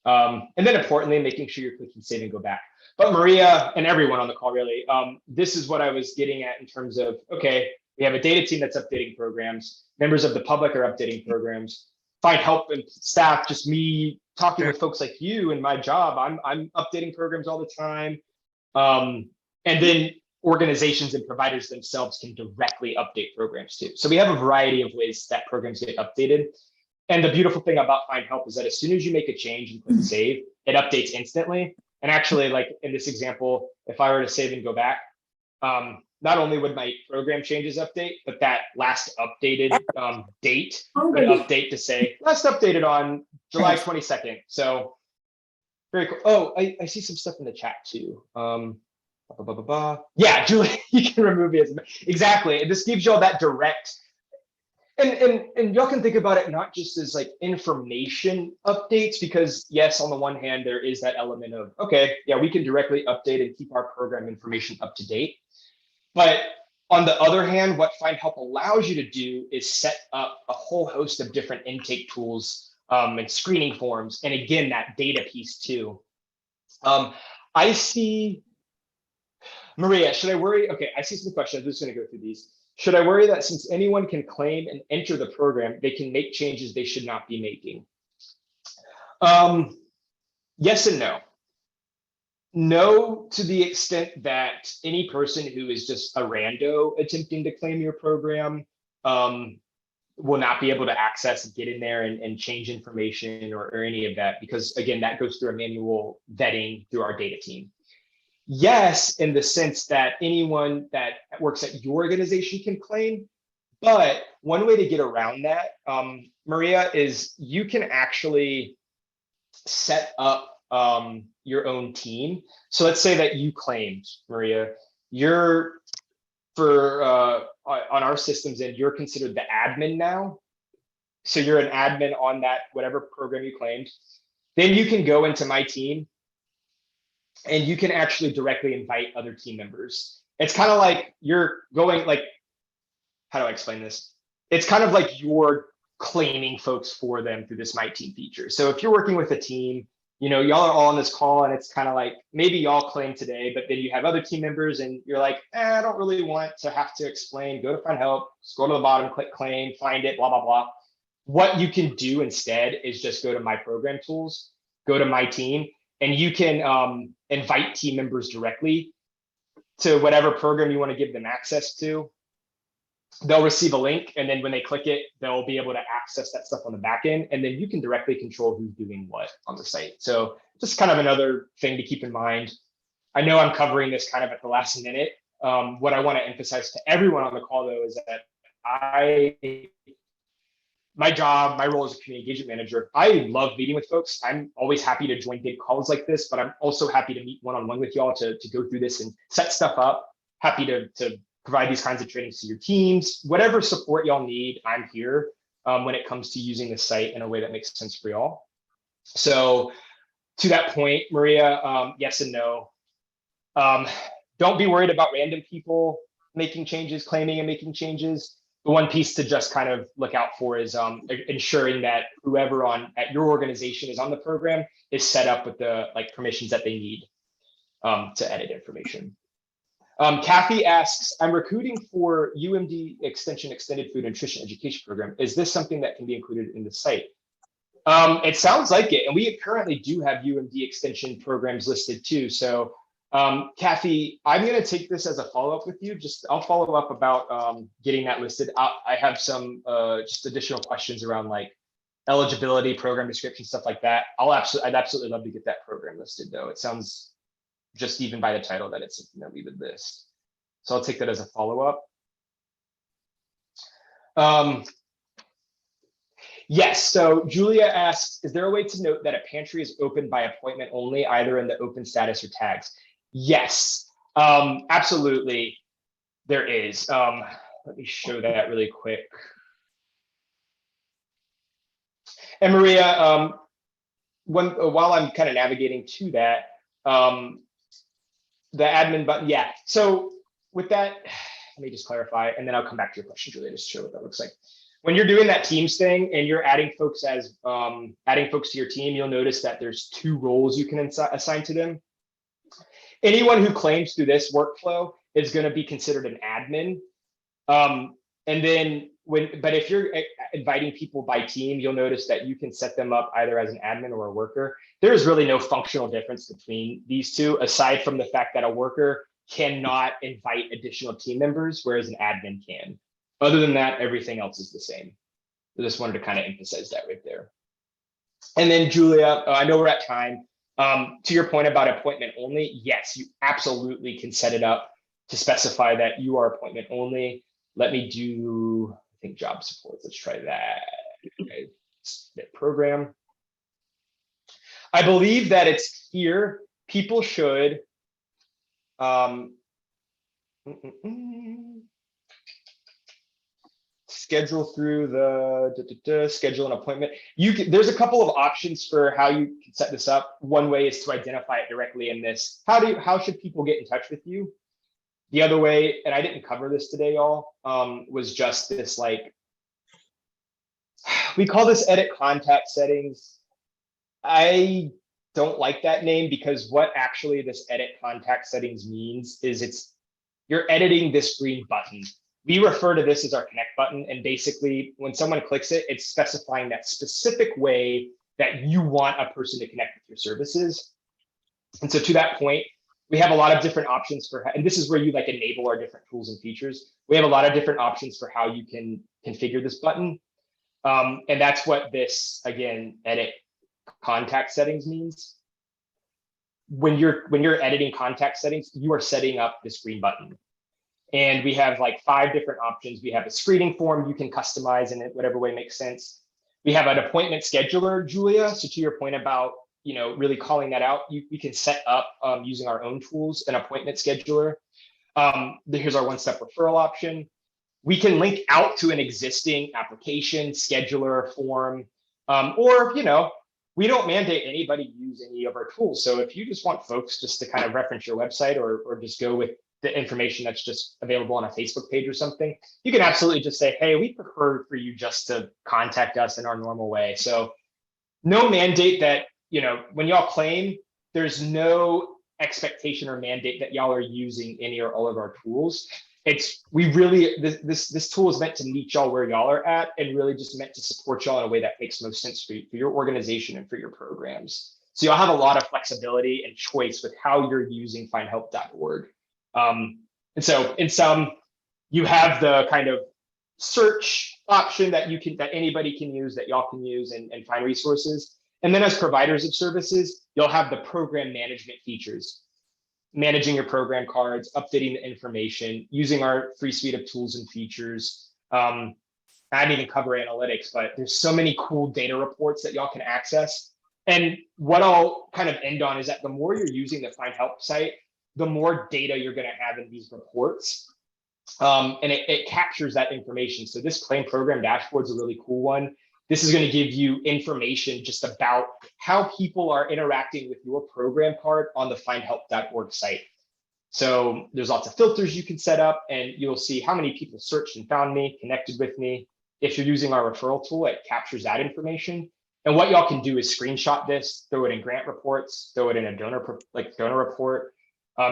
And then importantly, making sure you're clicking save and go back. But Maria and everyone on the call really, this is what I was getting at in terms of, okay, we have a data team that's updating programs. Members of the public are updating programs. Findhelp and staff, just me talking with folks like you in my job, I'm updating programs all the time. And then organizations and providers themselves can directly update programs too. So we have a variety of ways that programs get updated. And the beautiful thing about Findhelp is that as soon as you make a change and click save, it updates instantly. And actually, like in this example, if I were to save and go back, not only would my program changes update, but that last updated date would update to say last updated on July 22nd. So very cool. Oh, I see some stuff in the chat too. Yeah, Julie, you can remove it. Exactly. This gives you all that direct. And y'all can think about it not just as like information updates, because yes, on the one hand, there is that element of, okay, yeah, we can directly update and keep our program information up to date. But on the other hand, what Findhelp allows you to do is set up a whole host of different intake tools and screening forms. And again, that data piece too. I see, Maria, should I worry? Okay, I see some questions. I'm just going to go through these. Should I worry that since anyone can claim and enter the program, they can make changes they should not be making? Yes and no. No, to the extent that any person who is just a rando attempting to claim your program will not be able to access and get in there and change information or any of that, because again, that goes through a manual vetting through our data team. Yes, in the sense that anyone that works at your organization can claim, but one way to get around that, Maria, is you can actually set up your own team. So let's say that you claimed, Maria, you're on our systems and you're considered the admin now. So you're an admin on that, whatever program you claimed. Then you can go into my team and you can actually directly invite other team members. It's kind of like you're going like, how do I explain this? It's kind of like you're claiming folks for them through this My Team feature. So if you're working with a team, you know, y'all are all on this call and it's kind of like, maybe y'all claim today, but then you have other team members and you're like, I don't really want to have to explain, go to Findhelp, scroll to the bottom, click claim, find it, blah, blah, blah. What you can do instead is just go to My Program Tools, go to My Team, and you can invite team members directly to whatever program you want to give them access to. They'll receive a link, and then when they click it, they'll be able to access that stuff on the back end, and then you can directly control who's doing what on the site. So just kind of another thing to keep in mind. I know I'm covering this kind of at the last minute. What I want to emphasize to everyone on the call, though, is that my job, my role as a community engagement manager, I love meeting with folks. I'm always happy to join big calls like this, but I'm also happy to meet one-on-one with y'all to go through this and set stuff up. Happy to provide these kinds of trainings to your teams. Whatever support y'all need, I'm here when it comes to using the site in a way that makes sense for y'all. So to that point, Maria, yes and no. Don't be worried about random people making changes, claiming and making changes. the one piece to just kind of look out for is ensuring that whoever at your organization is on the program is set up with the permissions that they need to edit information. Kathy asks, I'm recruiting for UMD Extension Extended Food Nutrition Education Program. Is this something that can be included in the site? It sounds like it, and we currently do have UMD extension programs listed too. So Kathy, I'm going to take this as a follow-up with you. I'll follow up about getting that listed. I have some just additional questions around eligibility, program description, stuff like that. I'd absolutely love to get that program listed though. It sounds, just even by the title, that it's something that we would list. So I'll take that as a follow-up. Yes, so Julia asks, is there a way to note that a pantry is open by appointment only, either in the open status or tags? Yes, absolutely, there is. Let me show that really quick. And Maria, while I'm kind of navigating to that, the admin button, yeah. So with that, let me just clarify, and then I'll come back to your question, Julia, just to show what that looks like. When you're doing that Teams thing and you're adding folks to your team, you'll notice that there's 2 roles you can assign to them. Anyone who claims through this workflow is going to be considered an admin. And then but if you're inviting people by team, you'll notice that you can set them up either as an admin or a worker. There is really no functional difference between these two, aside from the fact that a worker cannot invite additional team members, whereas an admin can. Other than that, everything else is the same. I just wanted to kind of emphasize that right there. And then Julia, I know we're at time. To your point about appointment only, yes, you absolutely can set it up to specify that you are appointment only. Let me do, I think, job support. Let's try that. Okay, submit program. I believe that it's here. People should schedule through the schedule an appointment. There's a couple of options for how you can set this up. One way is to identify it directly in this. How should people get in touch with you? The other way, and I didn't cover this today, y'all, was just this we call this edit contact settings. I don't like that name because what actually this edit contact settings means is you're editing this green button. We refer to this as our connect button, and basically when someone clicks it, it's specifying that specific way that you want a person to connect with your services. And so to that point, we have a lot of different options and this is where you enable our different tools and features. We have a lot of different options for how you can configure this button. And that's what this, again, edit contact settings means. When you're editing contact settings, you are setting up this green button. And we have 5 different options. We have a screening form you can customize in whatever way makes sense. We have an appointment scheduler, Julia. So to your point about really calling that out, we can set up using our own tools an appointment scheduler. Here's our one-step referral option. We can link out to an existing application, scheduler, form, or we don't mandate anybody use any of our tools. So if you just want folks just to kind of reference your website or just go with the information that's just available on a Facebook page or something, you can absolutely just say, hey, we prefer for you just to contact us in our normal way. So no mandate that, when y'all claim, there's no expectation or mandate that y'all are using any or all of our tools. This tool is meant to meet y'all where y'all are at and really just meant to support y'all in a way that makes most sense for your organization and for your programs. So you'll have a lot of flexibility and choice with how you're using findhelp.org. And so in some, you have the kind of search option that anybody can use, that y'all can use and find resources. And then as providers of services, you'll have the program management features, managing your program cards, updating the information, using our free suite of tools and features. I didn't even cover analytics, but there's so many cool data reports that y'all can access. And what I'll kind of end on is that the more you're using the Findhelp site, the more data you're going to have in these reports. And it captures that information. So this claim program dashboard is a really cool one. This is going to give you information just about how people are interacting with your program card on the findhelp.org site. So there's lots of filters you can set up, and you'll see how many people searched and found me, connected with me. If you're using our referral tool, it captures that information. And what y'all can do is screenshot this, throw it in grant reports, throw it in a donor report,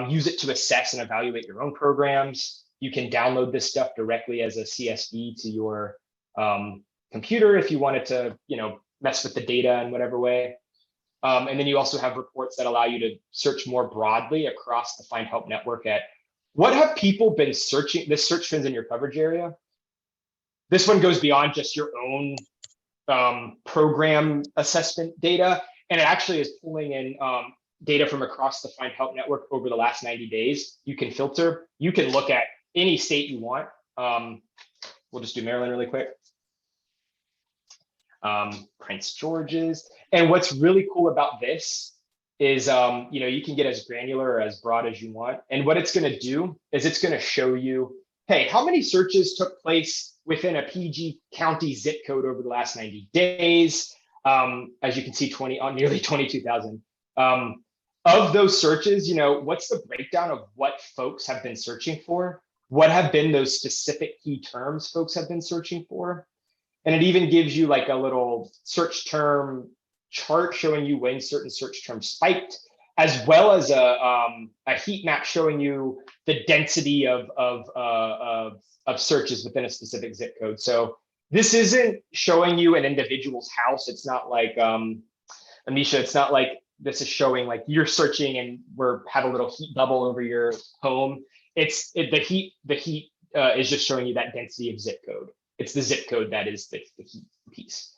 use it to assess and evaluate your own programs. You can download this stuff directly as a CSV to your computer if you wanted to, mess with the data in whatever way. And then you also have reports that allow you to search more broadly across the Findhelp network at what have people been searching, this search trends in your coverage area. This one goes beyond just your own program assessment data, and it actually is pulling in data from across the Findhelp network over the last 90 days. You can filter, you can look at any state you want. We'll just do Maryland really quick. Prince George's. And what's really cool about this is, you can get as granular or as broad as you want. And what it's going to do is it's going to show you, hey, how many searches took place within a PG county zip code over the last 90 days? As you can see, nearly 22,000. Of those searches, what's the breakdown of what folks have been searching for? What have been those specific key terms folks have been searching for? And it even gives you like a little search term chart showing you when certain search terms spiked, as well as a heat map showing you the density of searches within a specific zip code. So this isn't showing you an individual's house. It's not like, Amisha, it's not like this is showing like you're searching and have a little heat bubble over your home. The heat is just showing you that density of zip code. It's the zip code that is the heat piece.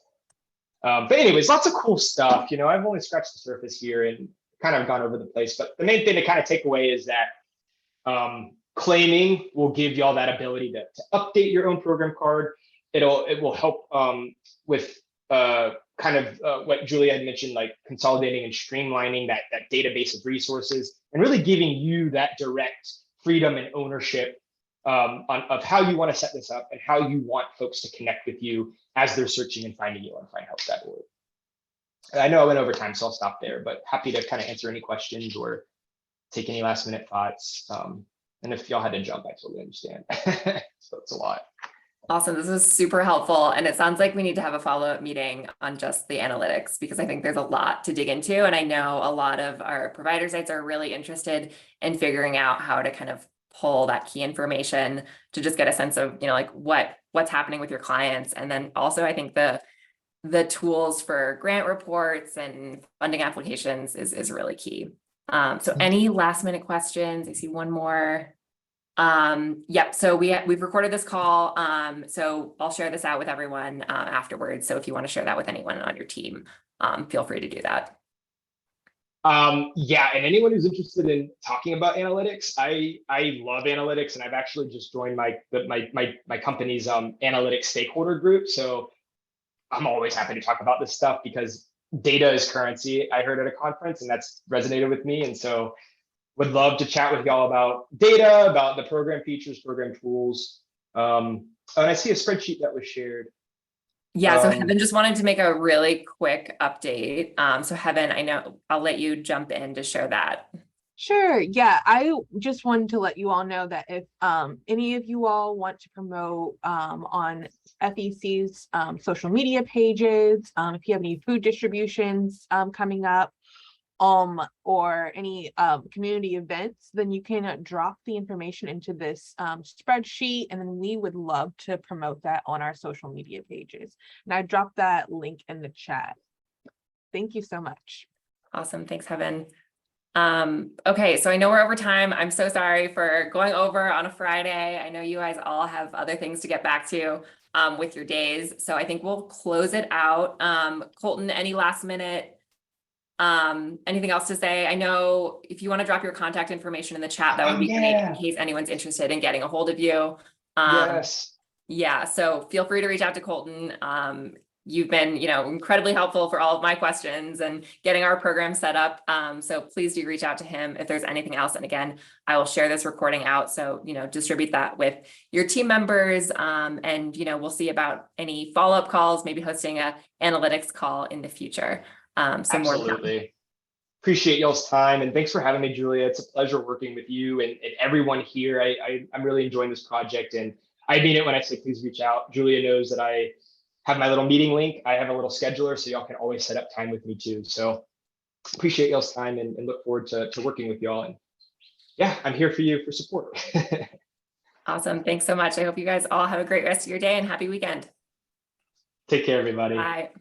But anyways, lots of cool stuff. I've only scratched the surface here and kind of gone over the place. But the main thing to kind of take away is that claiming will give you all that ability to update your own program card. It will help with what Julia had mentioned, like consolidating and streamlining that database of resources and really giving you that direct freedom and ownership of how you want to set this up and how you want folks to connect with you as they're searching and finding you on findhelp.org. I know I went over time, so I'll stop there, but happy to kind of answer any questions or take any last minute thoughts. And if y'all had to jump, I totally understand. So it's a lot. Awesome. This is super helpful. And it sounds like we need to have a follow-up meeting on just the analytics, because I think there's a lot to dig into. And I know a lot of our provider sites are really interested in figuring out how to kind of pull that key information to just get a sense of, like what's happening with your clients. And then also I think the tools for grant reports and funding applications is really key. So any last minute questions? I see one more. Yep. So we've recorded this call. So I'll share this out with everyone afterwards. So if you want to share that with anyone on your team, feel free to do that. Yeah, and anyone who's interested in talking about analytics, I love analytics, and I've actually just joined my company's analytics stakeholder group. So I'm always happy to talk about this stuff because data is currency. I heard at a conference, and that's resonated with me, and so would love to chat with y'all about data, about the program features, program tools. And I see a spreadsheet that was shared. Yeah, so Heaven just wanted to make a really quick update. So Heaven, I know I'll let you jump in to share that. Sure. Yeah, I just wanted to let you all know that if any of you all want to promote on FEC's social media pages, if you have any food distributions coming up, or any community events, then you can drop the information into this spreadsheet, and then we would love to promote that on our social media pages. And I dropped that link in the chat. Thank you so much. Awesome. Thanks, Heaven. Okay, so I know we're over time. I'm so sorry for going over on a Friday. I know you guys all have other things to get back to with your days. So I think we'll close it out. Colton, any last minute anything else to say? I know if you want to drop your contact information in the chat, that would be great in case anyone's interested in getting a hold of you. Yes. Yeah, so feel free to reach out to Colton. You've been, incredibly helpful for all of my questions and getting our program set up. So please do reach out to him if there's anything else. And again, I will share this recording out. So, distribute that with your team members. And, we'll see about any follow-up calls, maybe hosting a analytics call in the future. Absolutely. appreciate y'all's time, and thanks for having me, Julia. It's a pleasure working with you and everyone here. I'm really enjoying this project, and I mean it when I say please reach out. Julia knows that I have my little meeting link. I have a little scheduler, so y'all can always set up time with me too. So appreciate y'all's time and look forward to working with y'all. And yeah, I'm here for you for support. Awesome. Thanks so much. I hope you guys all have a great rest of your day and happy weekend. Take care, everybody. Bye.